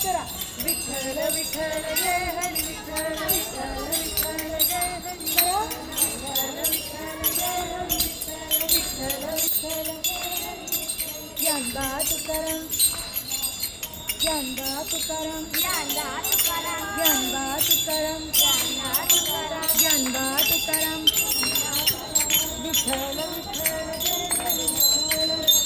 करा. विठ्ठल विठ्ठल जय हरी विठ्ठल विठ्ठल विठ्ठल जय हरी विठ्ठल विठ्ठल जय हरी विठ्ठल विठ्ठल ज्ञानबा तुकाराम ज्ञानबा तुकाराम ज्ञानबा तुकाराम ज्ञानबा तुकाराम ज्ञानबा तुकाराम विठ्ठल विठ्ठल जय हरी विठ्ठल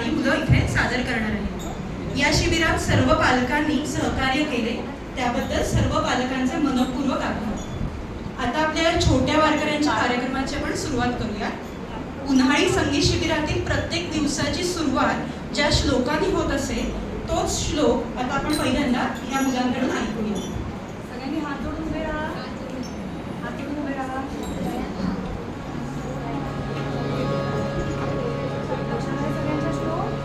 काही मुलं इथे सादर करणार आहेत. या शिबिरात सर्व पालकांनी सहकार्य केले त्याबद्दल सर्व पालकांचे मनपूर्वक आभार. आता आपल्या छोट्या वारकऱ्यांच्या कार्यक्रमाची आपण सुरुवात करूया. उन्हाळी संगीत शिबिरातील प्रत्येक दिवसाची सुरुवात ज्या श्लोकांनी होत असे तोच श्लोक आता आपण पहिल्यांदा या मुलांकडून ऐकूया. सगळ्यांनी हात जोडून उभे राहा. हात जोडून उभे राहा. लक्षात आहे सगळ्यांचा श्लोक?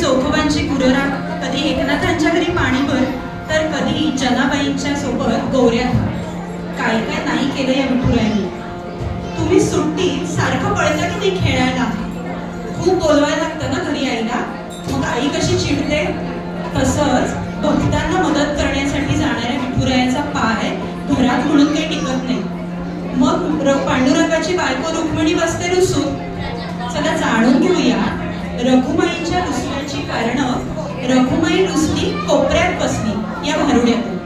चोखोबांची गुरराख, कधी एकनाथांच्या घरी पाणीभर, तर कधी जनाबाईंच्या सोबत गौऱ्या. काय काय नाही केलं या विठुरायांनी. तुम्ही सुट्टीत सारखं पळता की नाही खेळायला? खूप बोलवायला लागतं ना घरी आईला, मग आई कशी चिडते. तसंच भक्तांना मदत करण्यासाठी जाणाऱ्या विठुरायाचा पाय घरात म्हणून काही टिकत नाही. मग पांडुरंगाची बायको रुक्मिणी बसते रुसून. चला जाणून घेऊया रखुमाईच्या रुसण्याची कारणं. रखुमाई रुसली कोपऱ्यात बसली या भारुड्यातून.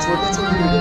छोटे छोटे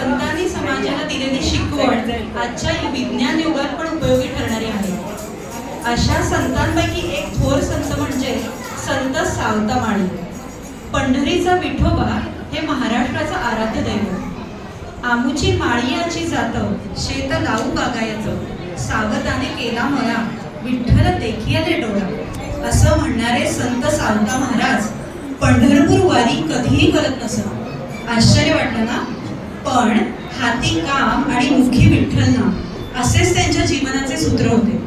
संतांनी समाजाला दिलेली शिकवण आजच्या विज्ञान युगात पण उपयोगी ठरणारी आहे. अशा संतांपैकी एक थोर संत म्हणजे संत सावतामाळी. पंढरीचा विठोबा हे महाराष्ट्राचं आराध्य दैवत. आमुची माळियाची जात शेत लावू बागायचं, सावताने केला मळा विठ्ठल देखियाले डोळा, असं म्हणणारे संत सावता महाराज पंढरपूर वारी कधीही करत नसत. आश्चर्य वाटलं ना? पण हाती काम आणि मुखी विठ्ठल नाम असेच त्यांच्या जीवनाचे सूत्र होते.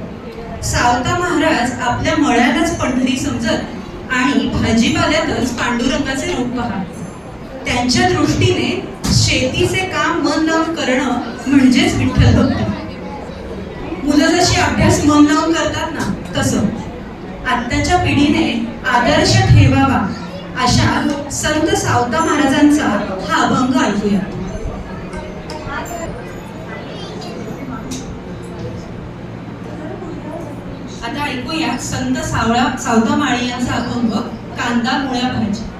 सावता महाराज आपल्या मळ्यालाच पंढरी समजत आणि भाजीपाल्यातच पांडुरंगाचे रूप पाहत. त्यांच्या दृष्टीने शेतीचे काम मन लावून करणं म्हणजेच विठ्ठल भक्ती. मुलं जशी अभ्यास मन लावून करतात ना, तसं आत्ताच्या पिढीने आदर्श ठेवावा अशा संत सावता महाराजांचा हा अभंग ऐकूया. आता ऐकूया संत सावता माळी यांचा अभंग कांदा मुळ्या भाजी.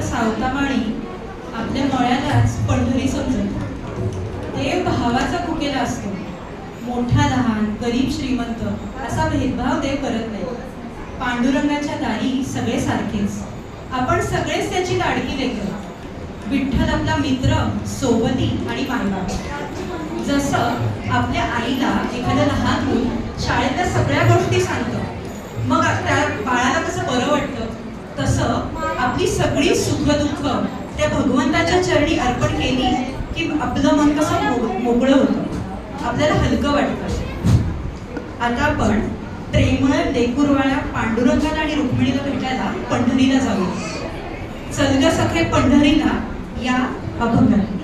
सावतामाळी आपल्या मळ्यालाच पंढरी समजत. देव भावाचा भुकेला असतो. मोठा लहान, गरीब श्रीमंत असा भेदभाव देव करत नाही. पांडुरंगाच्या दारी सगळे सारखेच. आपण सगळेच त्याची लाडकी लेकरं. विठ्ठल आपला मित्र, सोबती आणि मायबाप. जसं आपल्या आईला एखादं लहान मूल शाळेतल्या सगळ्या गोष्टी सांगतं, मग त्या बाळाला कसं बरं वाटतं, तसं आपली सगळी सुख दुःख चरणी अर्पण केली की आपलं मन कसं मोकळं होतं, आपल्याला हलकं वाटतं. आता आपण प्रेमळ लेकुरवाळ्या पांडुरंगाला आणि रुक्मिणीला भेटायला पंढरीला जाऊया. चल ग सखे पंढरीला या अभंगाला.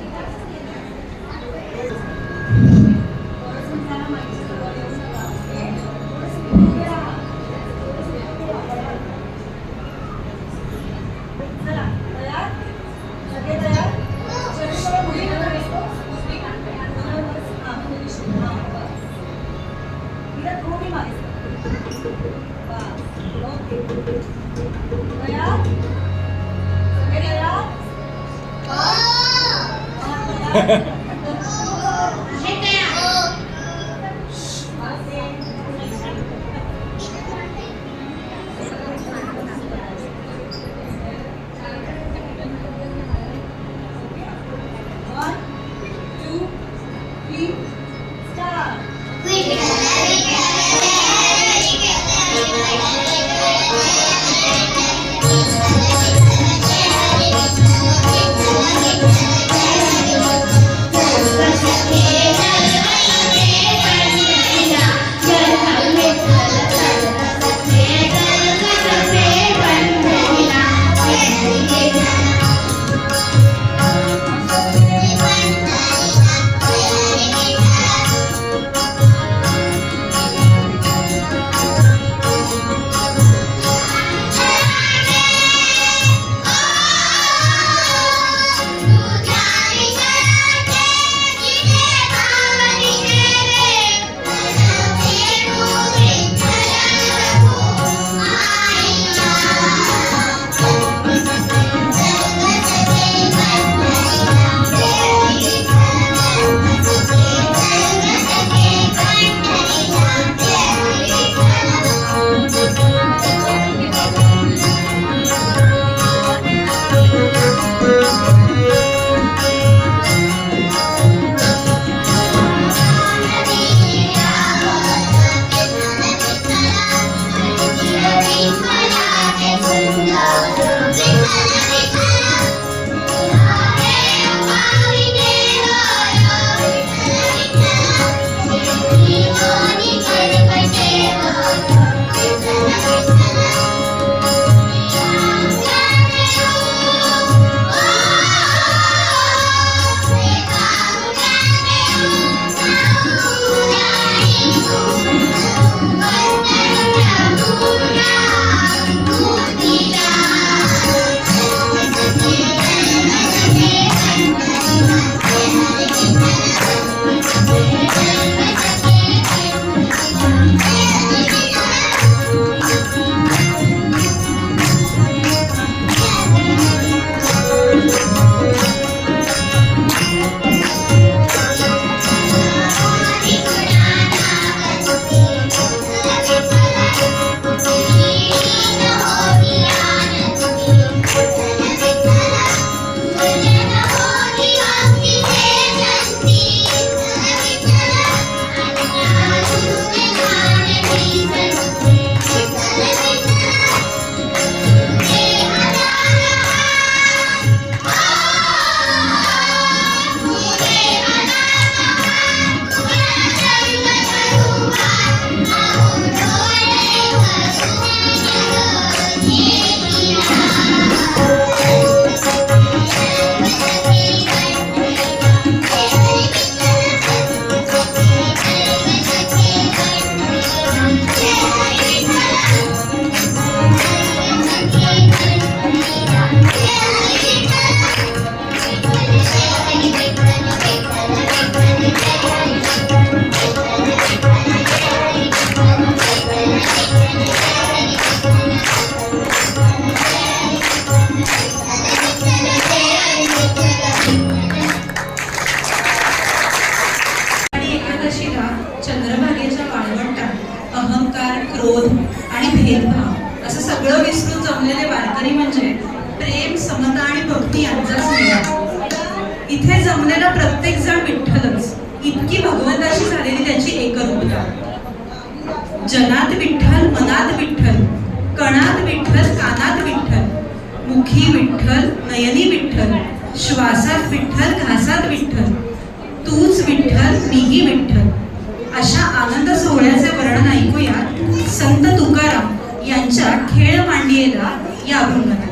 भेदभाव असं सगळं विसरून जमलेले वारकरी म्हणजे प्रेम, समता आणि भक्ती यांचाच मेळा. इथे जमलेला प्रत्येक जण विठ्ठलच, इतकी भगवंताशी झालेली त्याची एकरूपता. जनात विठ्ठल, मनात विठ्ठल, कणात विठ्ठल, कानात विठ्ठल, मुखी विठ्ठल, नयनी विठ्ठल, श्वासात विठ्ठल घासात विठ्ठल, तूच विठ्ठल मीही विठ्ठल. अशा आनंद सोहळ्याचे वर्णन ऐकूया संत तुकाराम यांच्या खेळ मांडियेला या अभंगात.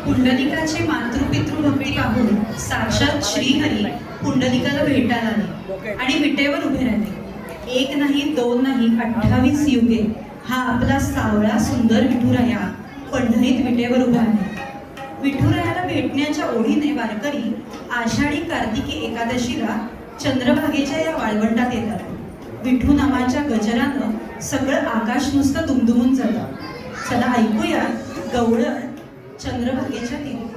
पुंडलिकाचे मातृपितृभक्ती पाहून साक्षात श्रीहरी पुंडलिकाला भेटायला आले आणि विटेवर उभे राहिले. एक नाही दोन नाही 28 युगे हा आपला सावळा सुंदर विठुराया पंढरीत विटेवर उभा आहे. विठुरायाला भेटण्याच्या ओढीने वारकरी आषाढी कार्तिकी एकादशीला चंद्रभागेच्या या वाळवंटात येतात. विठू नावाच्या गजरानं सगळं आकाश नुसतं दुमदुमून जातं. चला ऐकूया गवळण चंद्रभागेच्या तीरी.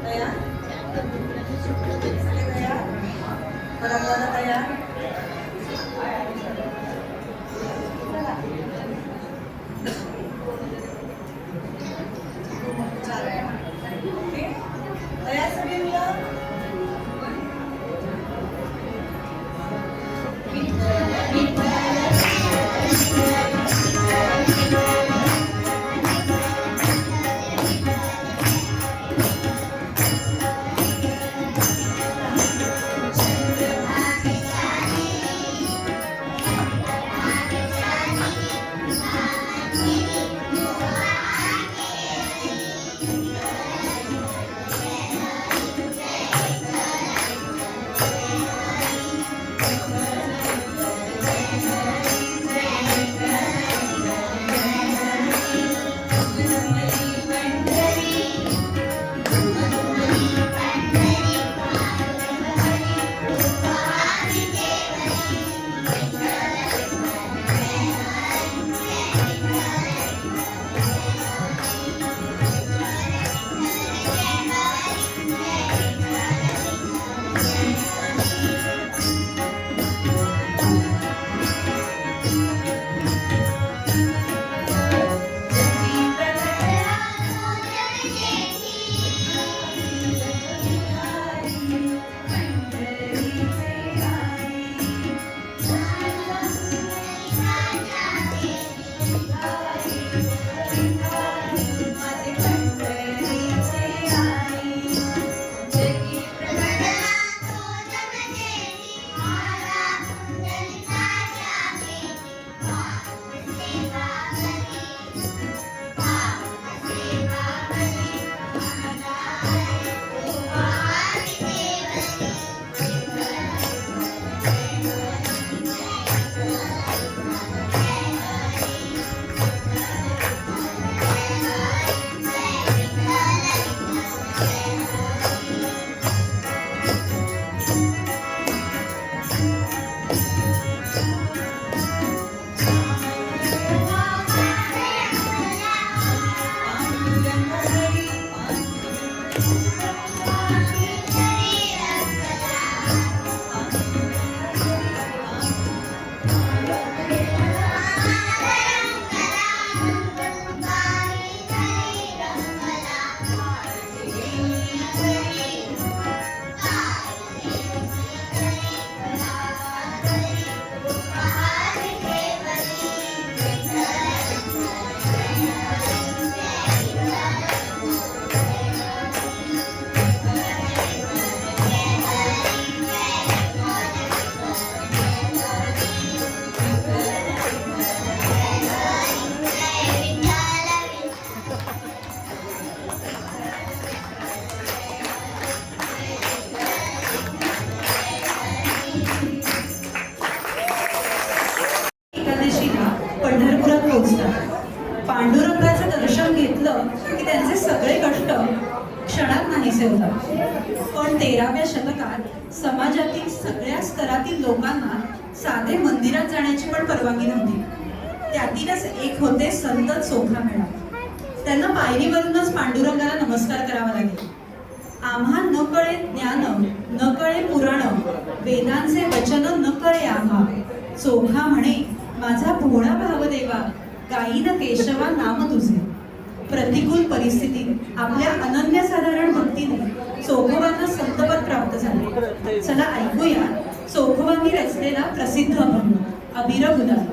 तयार? सगळे तयार? परत तयार? चला. ओके. तयार सगळे मुलं? पंढरपुरात पोहोचतात. पांडुरंगाचं दर्शन घेतलं की त्यांचे सगळे कष्ट क्षणात नाहीसे होतात. पण 13व्या शतकात समाजातील सगळ्या स्तरातील लोकांना साधे मंदिरात जाण्याची पण परवानगी नव्हती. त्यातीलच एक होते संत चोखा मॅडम. त्यांना पायरीवरूनच पांडुरंगाला नमस्कार करावा लागेल. आम्हा न कळे ज्ञान, न कळे पुराण, वेदांचे वचन न कळे आम्हा. चोखा म्हणे, माझा भोळा भावदेवा, गायीन केशवा नाम तुझे. प्रतिकूल परिस्थितीत आपल्या अनन्यसाधारण भक्तीने चोखोबांना संतपद प्राप्त झाले. चला ऐकूया चोखोबांनी रचलेला प्रसिद्ध अभंग अबीर गुलाल.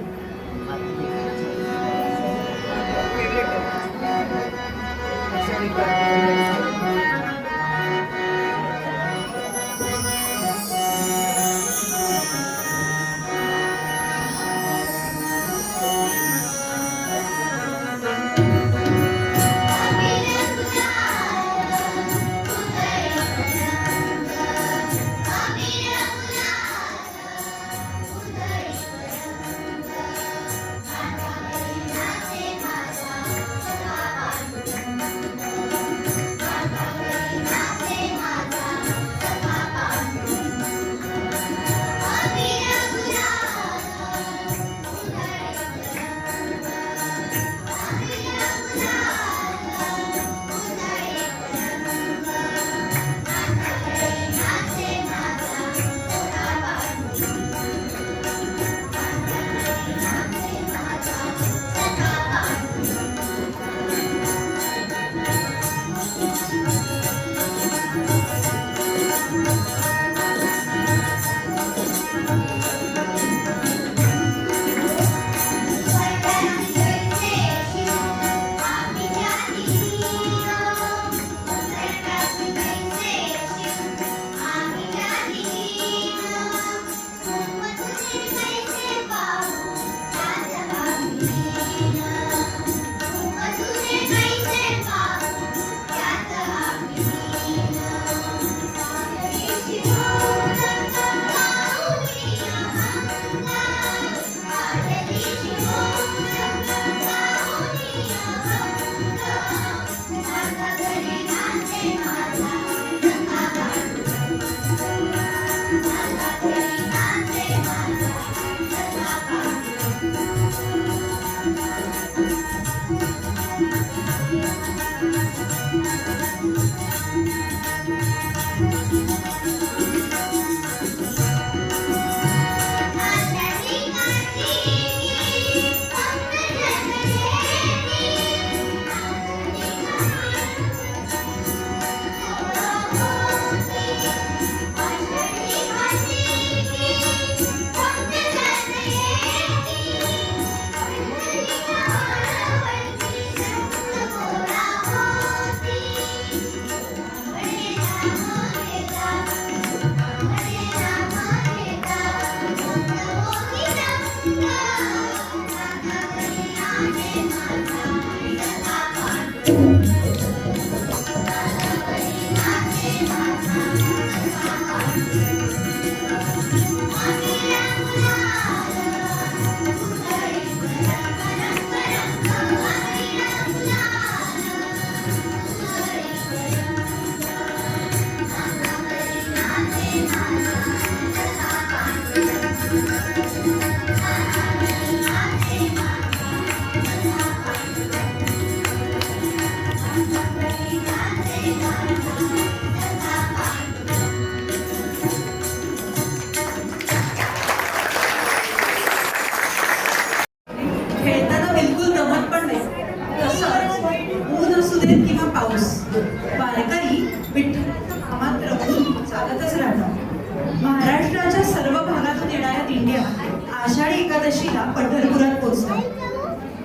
आषाढी एकादशीला पंढरपुरात पोहोचला.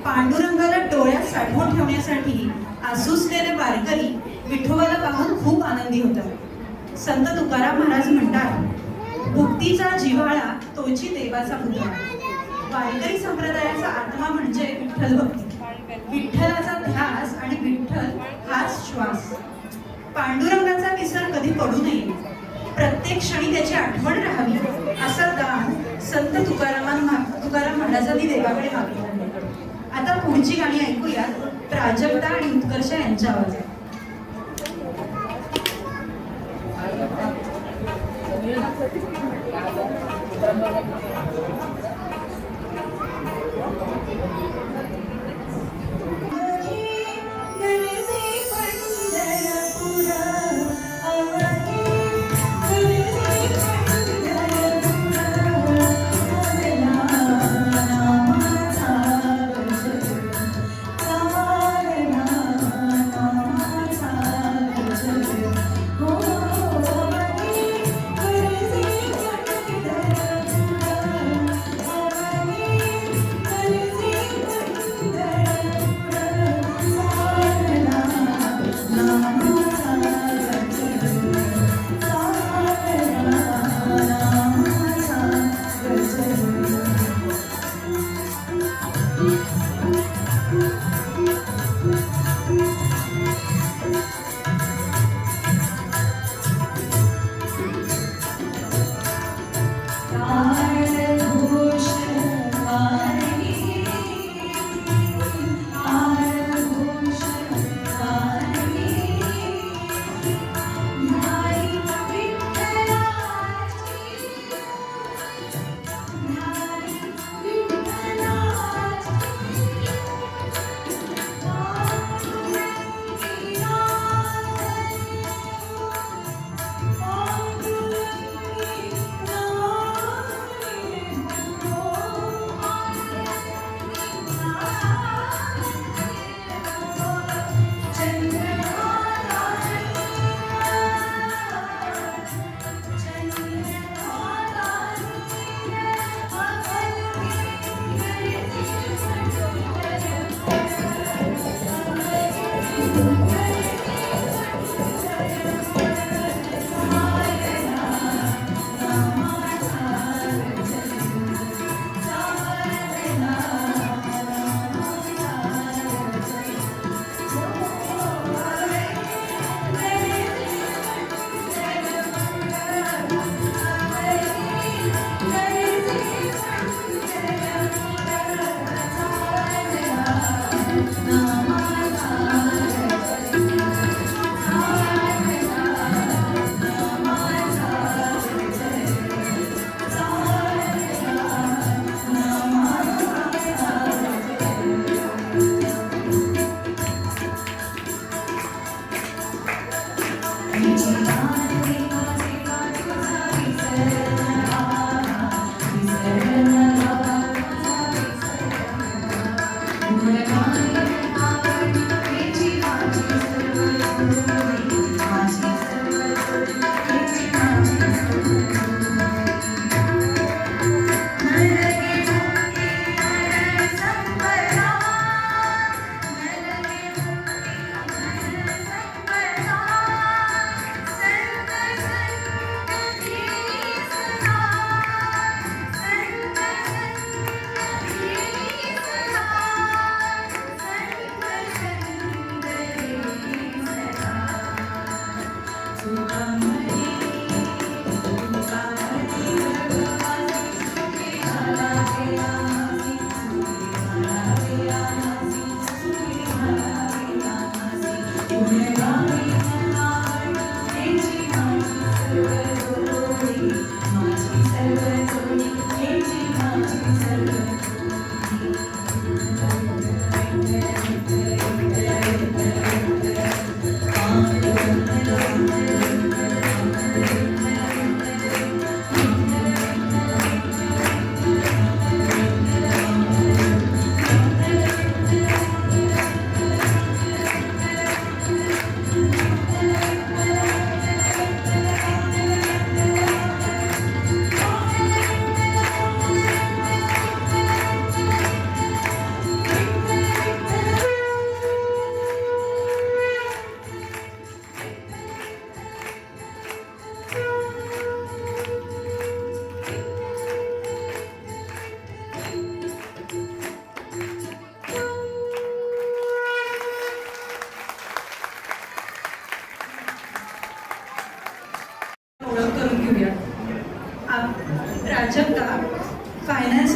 पांडुरंगाला डोळ्यात साठवून ठेवण्यासाठी आसुसलेले वारकरी विठोबाला पाहून खूप आनंदी होतात. संत तुकाराम महाराज म्हणतात, भक्तीचा जिव्हाळा तोची देवाचा पुतळा. वारकरी संप्रदायाचा आत्मा म्हणजे विठ्ठल भक्ती, विठ्ठलाचा ध्यास आणि विठ्ठल हाच श्वास. पांडुरंगाचा विसर कधी पडू नये, प्रत्येक क्षणी त्याची आठवण राहावी, असा दान संत तुकाराम महाराजांनी देवाकडे मागितला. आता पुढची गाणी ऐकूयात प्राजक्ता आणि उत्कर्ष यांच्या आवाजात.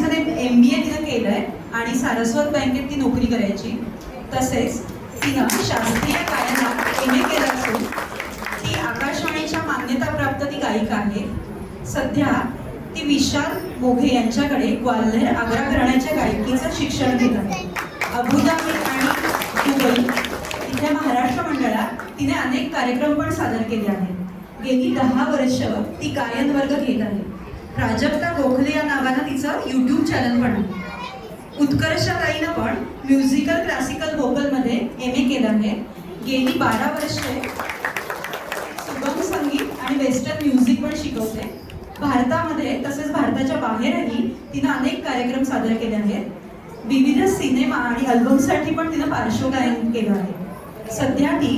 इकॉनॉमिक्समध्ये MBA तिनं केलं आहे आणि सारस्वत बँकेत ती नोकरी करायची. तसेच तिनं शास्त्रीय गायनात MA केलं असून ती आकाशवाणीच्या मान्यताप्राप्त ती गायिका आहे. सध्या ती विशाल मोघे यांच्याकडे ग्वाल्हेर आग्रा घराण्याच्या गायकीचं शिक्षण घेत आहे. अबुधाबी आणि दुबई इथल्या महाराष्ट्र मंडळात तिने अनेक कार्यक्रम पण सादर केले आहेत. गेली 10 वर्ष ती गायन वर्ग घेत आहे. प्राजक्ता गोखले या नावानं तिचं YouTube चॅनल पण आहे. उत्कर्षताईनं पण म्युझिकल क्लासिकल व्होकलमध्ये MA केलं आहे. गेली 12 वर्षे सुगम संगीत आणि वेस्टर्न म्युझिक पण शिकवते. भारतामध्ये तसेच भारताच्या बाहेरही तिनं अनेक कार्यक्रम सादर केले आहेत. विविध सिनेमा आणि अल्बमसाठी पण तिनं पार्श्वगायन केलं आहे. सध्या ती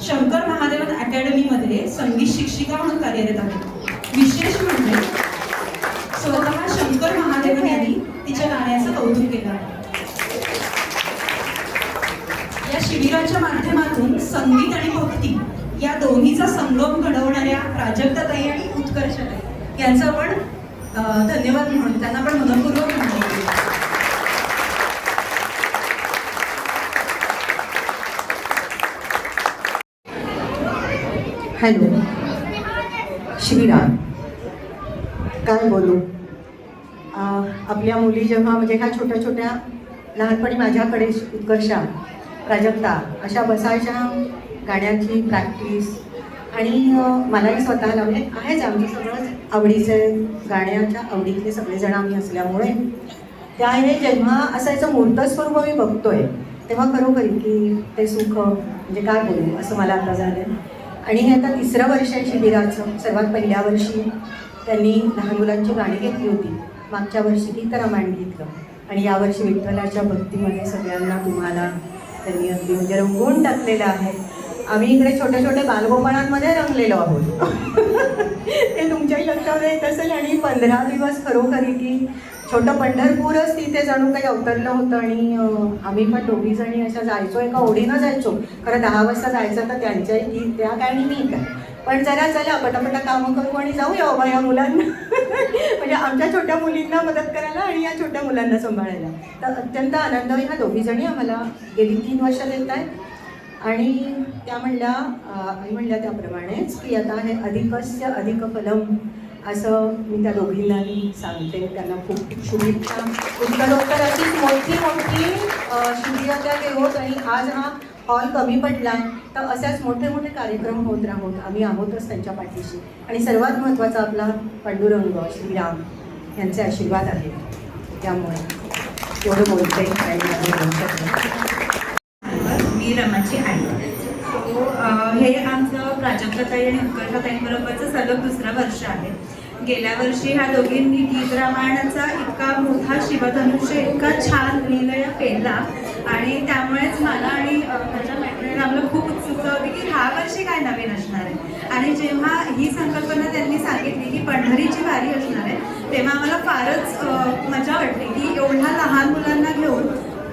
शंकर महादेवन अकॅडमीमध्ये संगीत शिक्षिका म्हणून कार्यरत आहे. विशेष म्हणजे स्वतः शंकर महादेवन यांनी तिच्या गाण्याचं कौतुक केलं आहे. या शिबिराच्या माध्यमातून संगीत आणि भक्ती या दोन्हीचा संगम घडवणाऱ्या प्राजक्ताताई आणि उत्कर्षताई यांचा आपण धन्यवाद म्हणून त्यांना पण मनपूर्वक म्हणतो. हॅलो शिबिरा, काय बोलू. आपल्या मुली जेव्हा म्हणजे ह्या छोट्या छोट्या लहानपणी माझ्याकडे उत्कर्षा, प्राजक्ता अशा बसायच्या गाण्याची प्रॅक्टिस आणि मलाही स्वतःला म्हणजे आहेच आमचं सगळंच आवडीचे गाण्याच्या आवडीतले सगळेजण आम्ही असल्यामुळे त्याने जेव्हा असायचं मूर्तस्वरूप मी बघतोय तेव्हा खरोखरी की ते सुख म्हणजे काय बोलू असं मला आता झालं. आणि हे आता 3रं वर्ष आहे शिबिराचं. सर्वात पहिल्या वर्षी त्यांनी लहान मुलांची गाणी घेतली होती. मागच्या वर्षी गीतरामायण घेतलं आणि यावर्षी विठ्ठलाच्या भक्तीमध्ये सगळ्यांना तुम्हाला त्यांनी अगदी म्हणजे रंगवून टाकलेलं आहे. आम्ही इकडे छोट्या छोट्या बालगोपाळांमध्ये रंगलेलो आहोत. ते तुमच्याही लक्षात येत असेल. आणि 15 दिवस खरोखरी की छोटं पंढरपूरच तिथे जणू काही अवतरलं होतं. आणि आम्ही पण दोघीजणी अशा जायचो, एका ओढीनं जायचो. खरं 10 वाजता जायचं तर त्यांच्याही की त्या काय आणि मी काय, पण जरा चला पटापटा कामं करू आणि जाऊया बाबा या मुलांना म्हणजे आमच्या छोट्या मुलींना मदत करायला आणि या छोट्या मुलांना सांभाळायला. तर अत्यंत आनंद ह्या दोघीजणी आम्हाला गेली 3 वर्ष देत आहेत. आणि त्या म्हणल्या त्याप्रमाणेच की आता हे अधिकस्य अधिक फलम असं मी त्या दोघींनाही सांगते. त्यांना खूप शुभेच्छा. उत्तरोत्तर अशीच मोठी मोठी शिबिरं त्या घेऊत आणि आज हा हॉल कमी पडला तर असेच मोठे मोठे कार्यक्रम होत राहूत. आम्ही आहोतच त्यांच्या पाठीशी. आणि सर्वात महत्त्वाचा आपला पांडुरंग श्रीराम यांचे आशीर्वाद आहेत. त्यामुळे एवढं बोलते मी रमाची आई. हे आमचं प्राजक्ताताई आणि उत्कर्षताईंबरोबरचं सलग 2रं वर्ष आहे. गेल्या वर्षी ह्या दोघींनी गीत रामायणाचा इतका मोठा शिवधनुष्य इतका छान लीलय पेलला आणि त्यामुळेच मला आणि माझ्या मैत्रिणीला आम्हाला खूप उत्सुकता होती की ह्या वर्षी काय नवीन असणार आहे. आणि जेव्हा ही संकल्पना त्यांनी सांगितली की पंढरीची वारी असणार आहे तेव्हा आम्हाला फारच मजा वाटली की एवढ्या लहान मुलांना घेऊन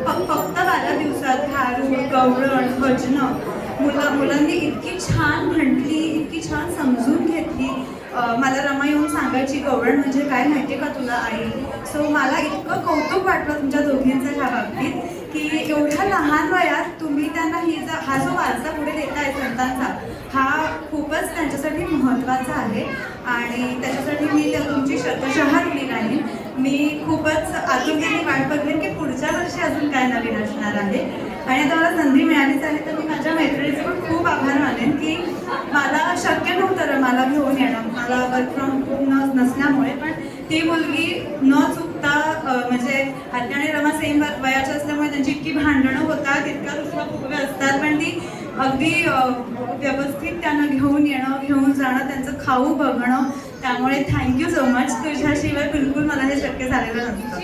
फक्त 12 दिवसात थारू, गवळण, भजनं मुलांनी इतकी छान म्हटली, इतकी छान समजून घेतली. मला रमा येऊन सांगायची गवळण म्हणजे काय माहिती आहे का तुला आई. सो मला इतकं कौतुक वाटलं तुमच्या दोघींचं ह्या बाबतीत की एवढ्या लहान वयात तुम्ही त्यांना हा जो वारसा पुढे देताय संतांचा हा खूपच त्यांच्यासाठी महत्त्वाचा आहे. आणि त्याच्यासाठी मी तुमची शतशः ऋणी राहीन. मी खूपच आतुरतेने वाट बघेन की पुढच्या वर्षी अजून काय नवीन असणार आहे. आणि आता मला संधी मिळालीच आहे तर मी माझ्या मैत्रिणीचे पण खूप आभार मानेन की मला शक्य नव्हतं मला घेऊन येणं. मला वर्क फ्रॉम होम नसल्यामुळे पण ती मुलगी न चुकता म्हणजे आत्या आणि रमा सेम वयाच्या असल्यामुळे त्यांची इतकी भांडणं होतात, इतका दुसरा फुगवे असतात, पण ती अगदी व्यवस्थित त्यांना घेऊन येणं, घेऊन जाणं, त्यांचं खाऊ बघणं. त्यामुळे थँक्यू सो मच. तुझ्याशिवाय बिलकुल मला हे शक्य झालेलं नसतं.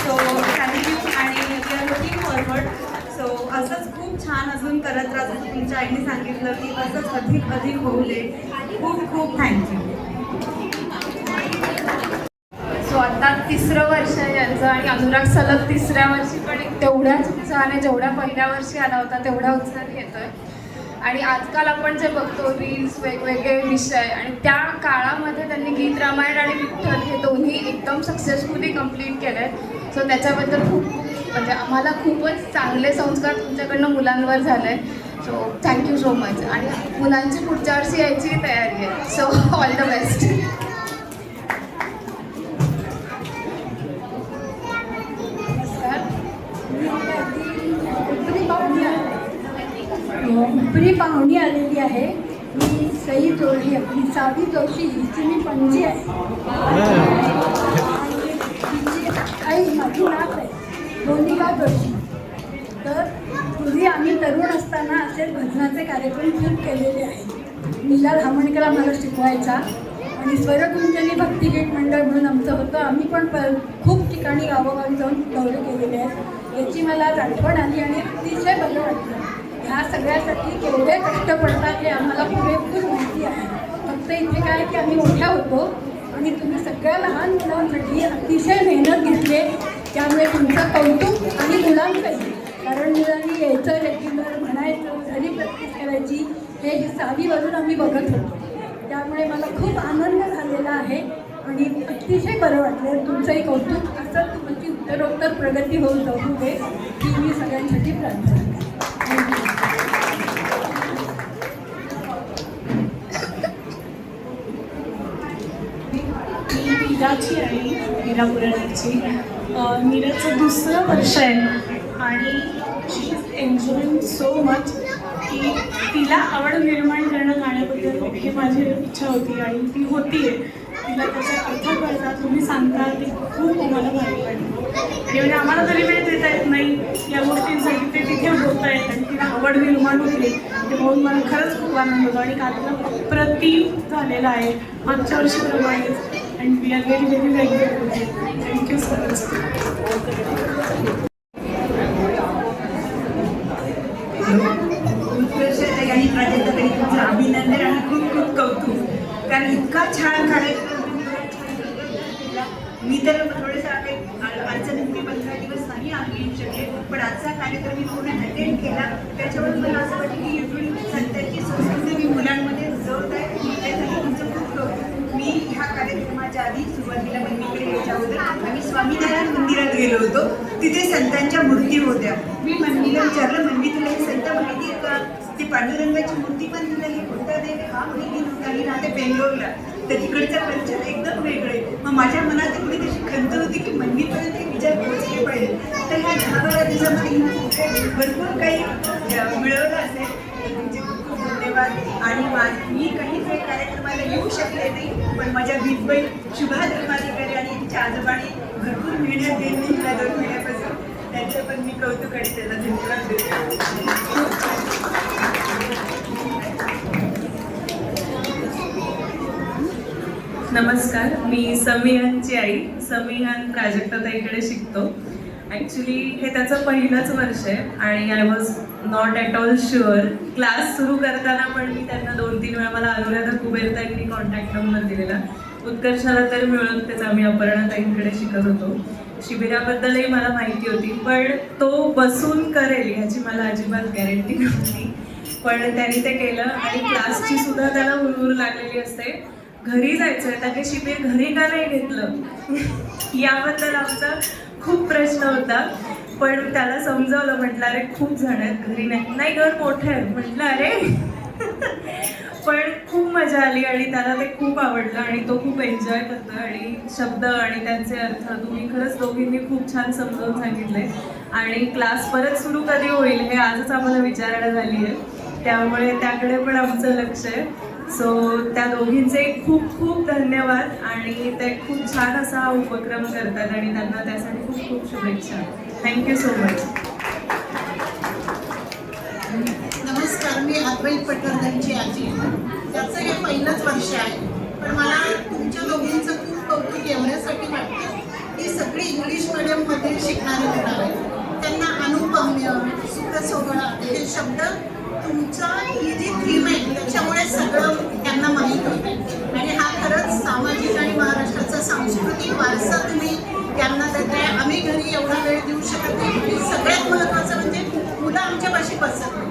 सो थँक्यू आणि we are looking forward. So असंच खूप छान अजून करत राहा. तुमच्या आईने सांगितलं की असंच अधिक अधिक होऊ दे. खूप खूप थँक्यू. सो आता 3रं वर्ष आहे यांचं आणि अनुराग सलग 3ऱ्या वर्षी पण तेवढ्याच उत्साहाने जेवढ्या पहिल्या वर्षी आला होता तेवढ्या उत्साहाने येतोय. आणि आजकाल आपण जे बघतो रील्स वेगवेगळे विषय आणि त्या काळामध्ये त्यांनी गीत रामायण आणि विठ्ठल हे दोन्ही एकदम सक्सेसफुली कंप्लीट केले आहेत. सो त्याच्याबद्दल खूप म्हणजे आम्हाला खूपच चांगले संस्कार तुमच्याकडनं मुलांवर झाले आहे. So thank you so much. आणि मुलांची पुढच्या वर्षी यायची तयारी आहे. So all the best. उपरी पाहुणी आलेली आहे. मी सई जोशी, आपली सावी जोशी हिची मी पणजी आहे. तिची आई माझी नात आहे मोनिका जोशी. तर पूर्वी आम्ही तरुण असताना असे भजनाचे कार्यक्रम खूप केलेले आहेत. मिलाल हामणकर आम्हाला शिकवायचा आणि स्वरकुंजनी भक्तिगीत मंडळ म्हणून आमचं होतं. आम्ही पण खूप ठिकाणी गावोगावी जाऊन दौरे केलेले आहेत. याची मला आज आठवण आली आणि अतिशय बरं वाटलं. ह्या सगळ्यासाठी केवढे कष्ट पडतात हे आम्हाला पुरेपूर माहिती आहे. फक्त इथे काय की आम्ही मोठ्या होतो आणि तुम्ही सगळ्या लहान मुलांसाठी अतिशय मेहनत घेतली. त्यामुळे तुमचं कौतुक आणि मुलांचंही, कारण मुलांनी यायचं रेग्युलर म्हणायचं घरी प्रॅक्टिस करायची हे सावीवरून आम्ही बघत होतो. त्यामुळे मला खूप आनंद झालेला आहे आणि अतिशय बरं वाटलं. तुमचंही कौतुक असं तुमची उत्तरोत्तर प्रगती होऊन जाऊ दे ही मी सगळ्यांसाठी प्रार्थना करते. मी मीराची आई, मीरा पुराणीची. मीराचं दुसरं वर्ष आहे आणि शी इज एन्जॉईंग सो मच की तिला आवड निर्माण करणं गाण्याबद्दल हे माझी इच्छा होती आणि ती होती आहे. तिला त्याचा अर्थ कळतात, तुम्ही सांगता ते खूप आम्हाला भारी वाटतं. म्हणजे आम्हाला तरी वेळ देता येत नाही या गोष्टींसाठी, ते तिथे होत आहेत आणि तिला आवड निर्माण होते ते बघून मला खरंच खूप आनंद होतो. आणि कार्यक्रम अप्रतिम झालेला आहे मागच्या वर्षीप्रमाणेच. And we are very very very thank you so much. उत्कर्षताई आणि प्राजक्ताताई तुमचं अभिनंदन आणि खूप खूप कौतुक. कारण इतका छान कार्यक्रम मी तर थोडंसं काही अडचणीत 15 दिवस नाही येऊ शकले, पण आजचा कार्यक्रम मी पूर्ण अटेंड केला. त्याच्यावर मला असं वाटतं की एवढी सत्याची संस्कृती मी मुलांमध्ये रुजवत आहे. त्यासाठी तुमचं खूप कौतुक. मी ह्या कार्यक्रमाच्या आधी सुरुवातीला मम्मीकडे यायच्या अगोदर आम्ही स्वामीनारायण मंदिरात गेलो होतो. तिथे संतांच्या मूर्ती होत्या. मी मम्मीला विचारलं, मम्मी तुला हे संत माहिती आहे का? ती पांडुरंगाची मूर्ती पण तुला हे कोणता देव आहे? हा माहिती नव्हता. मी राहते बेंगलोरला, तर तिकडचं कल्चर एकदम वेगळं आहे. मग माझ्या मनात एवढी तशी खंत होती की मम्मीपर्यंत हे विचार पोहोचले पाहिजे. तर ह्या 10-12 दिवसामध्ये भरपूर काही मिळवलं असेल. तुमचे खूप खूप धन्यवाद. आणि मी काहीच या कार्यक्रमाला येऊ शकले नाही, पण माझ्या भितबाई शुभा धर्माधिकारी आणि तिच्या आजोबांनी भरपूर मेहनत घेतली मला 2 महिन्यापासून. त्याचं पण मी कौतुक आणि त्याला धन्यवाद देते. नमस्कार, मी समीहनची आई. समीहन प्राजक्ताताईकडे शिकतो. ॲक्च्युली हे त्याचं पहिलंच वर्ष आहे आणि I was not at all sure. Class सुरू करताना पण मी त्यांना 2-3 वेळा मला अनुराधा कुबेरताईंनी कॉन्टॅक्ट नंबर दिलेला. उत्कर्षाला तर मिळून त्याचा आम्ही अपर्णाताईंकडे शिकत होतो. शिबिराबद्दलही मला माहिती होती, पण तो बसून करेल ह्याची मला अजिबात गॅरंटी नव्हती. पण त्यांनी ते केलं आणि क्लासची सुद्धा त्याला हुरहुर लागलेली असते. घरी जायचं आहे, त्याने शिबिर घरी का नाही घेतलं याबद्दल आमचा खूप प्रश्न होता. पण त्याला समजावलं, म्हटलं अरे खूप जण आहेत घरी, नाही घर मोठं आहे म्हटलं अरे पण खूप मजा आली आणि त्याला ते खूप आवडलं आणि तो खूप एन्जॉय करतो. आणि शब्द आणि त्यांचे अर्थ तुम्ही खरंच दोघींनी खूप छान समजावून सांगितले. आणि क्लास परत सुरू कधी होईल हे आजच आम्हाला विचारणा झाली आहे, त्यामुळे त्याकडे पण आमचं लक्ष आहे. सो त्या दोघींचे खूप खूप धन्यवाद आणि ते खूप छान असा उपक्रम करतात आणि त्यांना त्यासाठी खूप खूप शुभेच्छा. Thank you so much. नमस्कार, मी अद्वैत पटवर्धनची आजी. त्याचं हे पहिलंच वर्ष आहे, पण मला तुमच्या दोघींचं खूप कौतुक एवढ्यासाठी वाटतं की सगळी इंग्लिश मीडियममध्ये शिकणारी मुलं आहेत. त्यांना अनुपम्य, सुखसोहळा हे शब्द तुमचा ही जी थीम आहे त्याच्यामुळे सगळं त्यांना माहीत होतं. आणि हा खरंच सामाजिक आणि महाराष्ट्राचा सांस्कृतिक वारसा तुम्ही त्यांना देताय. आम्ही घरी एवढा वेळ देऊ शकत नाही. आणि सगळ्यात महत्त्वाचं म्हणजे मुलं आमच्यापाशी बसत नाही.